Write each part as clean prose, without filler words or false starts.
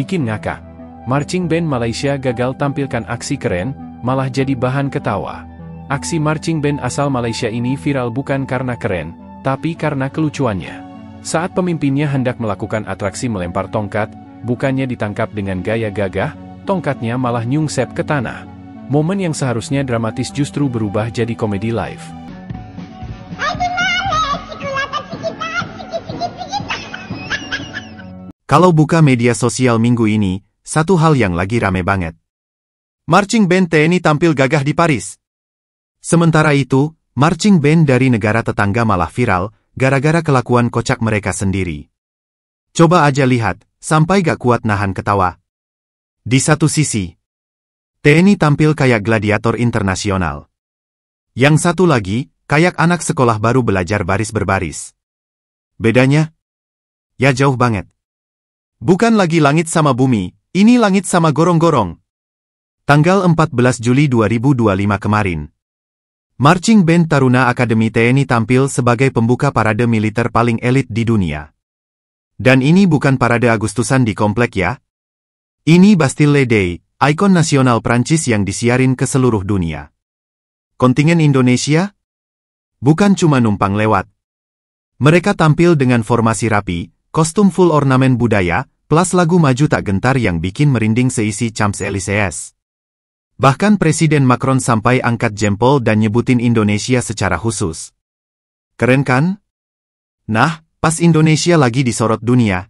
bikin ngakak. Marching band Malaysia gagal tampilkan aksi keren, malah jadi bahan ketawa. Aksi marching band asal Malaysia ini viral bukan karena keren, tapi karena kelucuannya. Saat pemimpinnya hendak melakukan atraksi melempar tongkat, bukannya ditangkap dengan gaya gagah, tongkatnya malah nyungsep ke tanah. Momen yang seharusnya dramatis justru berubah jadi komedi live. Kalau buka media sosial minggu ini, satu hal yang lagi rame banget. Marching band TNI tampil gagah di Paris. Sementara itu, marching band dari negara tetangga malah viral, gara-gara kelakuan kocak mereka sendiri. Coba aja lihat, sampai gak kuat nahan ketawa. Di satu sisi, TNI tampil kayak gladiator internasional. Yang satu lagi, kayak anak sekolah baru belajar baris berbaris. Bedanya? Ya jauh banget. Bukan lagi langit sama bumi, ini langit sama gorong-gorong. Tanggal 14 Juli 2025 kemarin, Marching Band Taruna Akademi TNI tampil sebagai pembuka parade militer paling elit di dunia. Dan ini bukan parade Agustusan di komplek ya. Ini Bastille Day, ikon nasional Prancis yang disiarin ke seluruh dunia. Kontingen Indonesia? Bukan cuma numpang lewat. Mereka tampil dengan formasi rapi, kostum full ornamen budaya, plus lagu maju tak gentar yang bikin merinding seisi Champs-Élysées. Bahkan Presiden Macron sampai angkat jempol dan nyebutin Indonesia secara khusus. Keren kan? Nah, pas Indonesia lagi disorot dunia,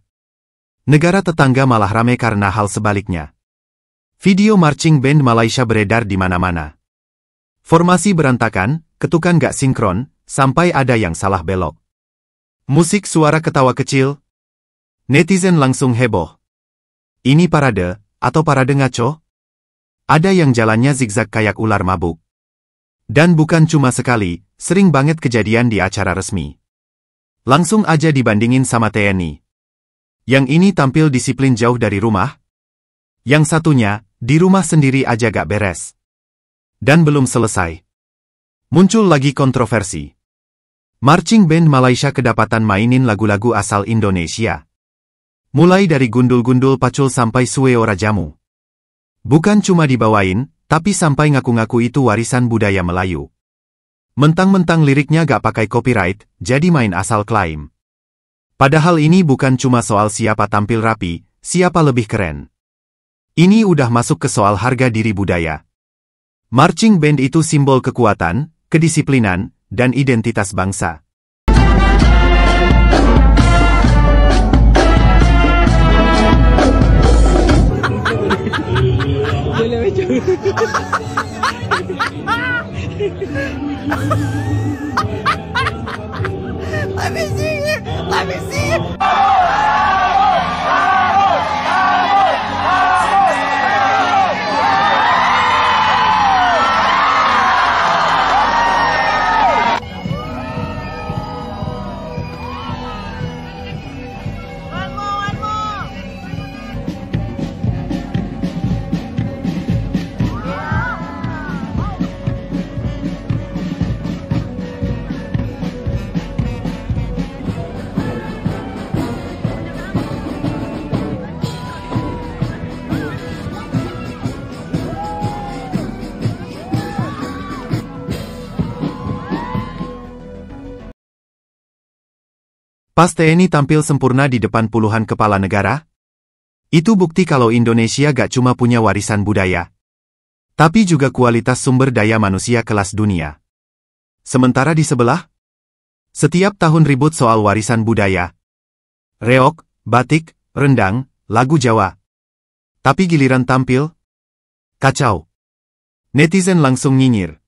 negara tetangga malah rame karena hal sebaliknya. Video marching band Malaysia beredar di mana-mana. Formasi berantakan, ketukan gak sinkron, sampai ada yang salah belok. Musik suara ketawa kecil. Netizen langsung heboh. Ini parade, atau parade ngaco? Ada yang jalannya zigzag kayak ular mabuk. Dan bukan cuma sekali, sering banget kejadian di acara resmi. Langsung aja dibandingin sama TNI. Yang ini tampil disiplin jauh dari rumah. Yang satunya, di rumah sendiri aja gak beres. Dan belum selesai. Muncul lagi kontroversi. Marching band Malaysia kedapatan mainin lagu-lagu asal Indonesia. Mulai dari gundul-gundul pacul sampai sueo rajamu. Bukan cuma dibawain, tapi sampai ngaku-ngaku itu warisan budaya Melayu. Mentang-mentang liriknya gak pakai copyright, jadi main asal klaim. Padahal ini bukan cuma soal siapa tampil rapi, siapa lebih keren. Ini udah masuk ke soal harga diri budaya. Marching band itu simbol kekuatan, kedisiplinan, dan identitas bangsa. Let me see it! Let me see it! Pas TNI tampil sempurna di depan puluhan kepala negara, itu bukti kalau Indonesia gak cuma punya warisan budaya, tapi juga kualitas sumber daya manusia kelas dunia. Sementara di sebelah, setiap tahun ribut soal warisan budaya. Reog, batik, rendang, lagu Jawa. Tapi giliran tampil, kacau. Netizen langsung nyinyir.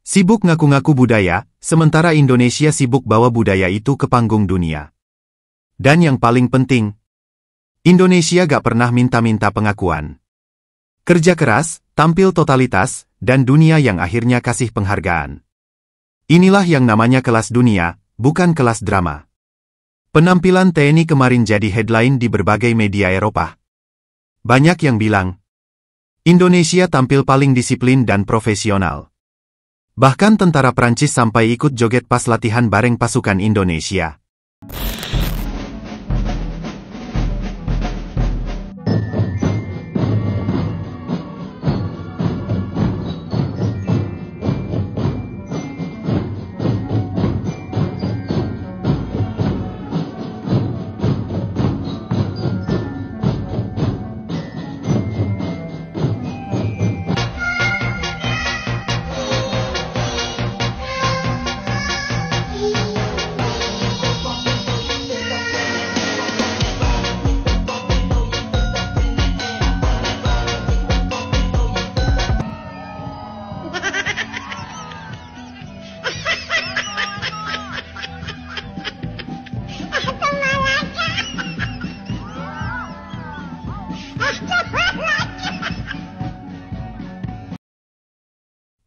Sibuk ngaku-ngaku budaya, sementara Indonesia sibuk bawa budaya itu ke panggung dunia. Dan yang paling penting, Indonesia gak pernah minta-minta pengakuan. Kerja keras, tampil totalitas, dan dunia yang akhirnya kasih penghargaan. Inilah yang namanya kelas dunia, bukan kelas drama. Penampilan TNI kemarin jadi headline di berbagai media Eropa. Banyak yang bilang, Indonesia tampil paling disiplin dan profesional. Bahkan tentara Prancis sampai ikut joget pas latihan bareng pasukan Indonesia.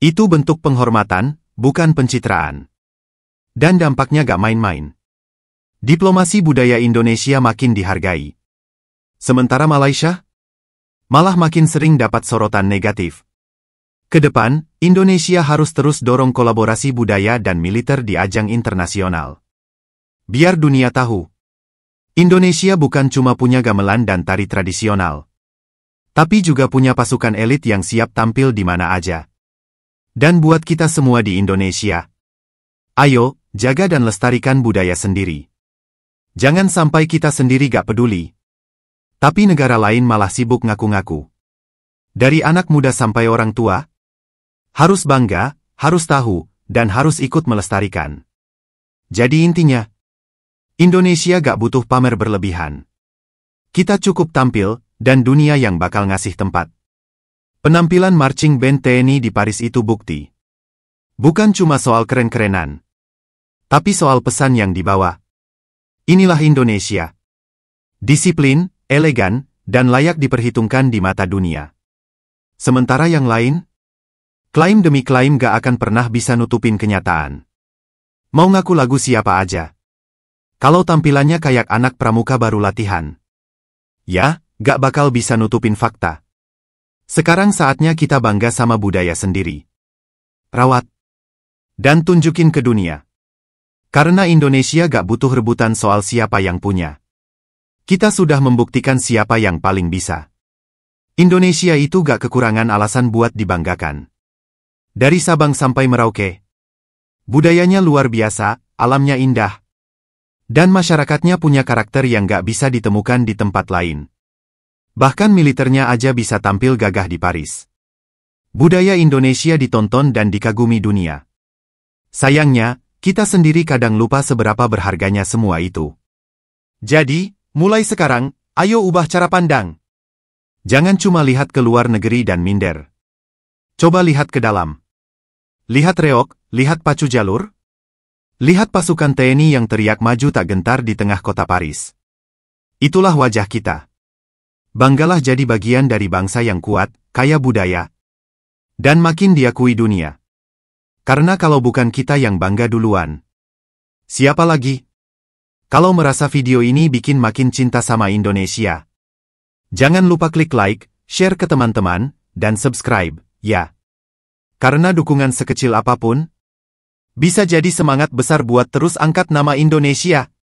Itu bentuk penghormatan, bukan pencitraan. Dan dampaknya gak main-main. Diplomasi budaya Indonesia makin dihargai. Sementara Malaysia malah makin sering dapat sorotan negatif. Kedepan, Indonesia harus terus dorong kolaborasi budaya dan militer di ajang internasional. Biar dunia tahu, Indonesia bukan cuma punya gamelan dan tari tradisional, tapi juga punya pasukan elit yang siap tampil di mana aja. Dan buat kita semua di Indonesia, ayo, jaga dan lestarikan budaya sendiri. Jangan sampai kita sendiri gak peduli, tapi negara lain malah sibuk ngaku-ngaku. Dari anak muda sampai orang tua, harus bangga, harus tahu, dan harus ikut melestarikan. Jadi intinya, Indonesia gak butuh pamer berlebihan. Kita cukup tampil, dan dunia yang bakal ngasih tempat. Penampilan marching band TNI di Paris itu bukti. Bukan cuma soal keren-kerenan, tapi soal pesan yang dibawa. Inilah Indonesia. Disiplin, elegan, dan layak diperhitungkan di mata dunia. Sementara yang lain, klaim demi klaim gak akan pernah bisa nutupin kenyataan. Mau ngaku lagu siapa aja, kalau tampilannya kayak anak pramuka baru latihan, ya, gak bakal bisa nutupin fakta. Sekarang saatnya kita bangga sama budaya sendiri. Rawat. Dan tunjukin ke dunia. Karena Indonesia gak butuh rebutan soal siapa yang punya. Kita sudah membuktikan siapa yang paling bisa. Indonesia itu gak kekurangan alasan buat dibanggakan. Dari Sabang sampai Merauke, budayanya luar biasa, alamnya indah, dan masyarakatnya punya karakter yang gak bisa ditemukan di tempat lain. Bahkan militernya aja bisa tampil gagah di Paris. Budaya Indonesia ditonton dan dikagumi dunia. Sayangnya, kita sendiri kadang lupa seberapa berharganya semua itu. Jadi, mulai sekarang, ayo ubah cara pandang. Jangan cuma lihat ke luar negeri dan minder. Coba lihat ke dalam. Lihat reok, lihat pacu jalur. Lihat pasukan TNI yang teriak maju tak gentar di tengah kota Paris. Itulah wajah kita. Banggalah jadi bagian dari bangsa yang kuat, kaya budaya, dan makin diakui dunia. Karena kalau bukan kita yang bangga duluan, siapa lagi? Kalau merasa video ini bikin makin cinta sama Indonesia, jangan lupa klik like, share ke teman-teman, dan subscribe, ya. Karena dukungan sekecil apapun bisa jadi semangat besar buat terus angkat nama Indonesia.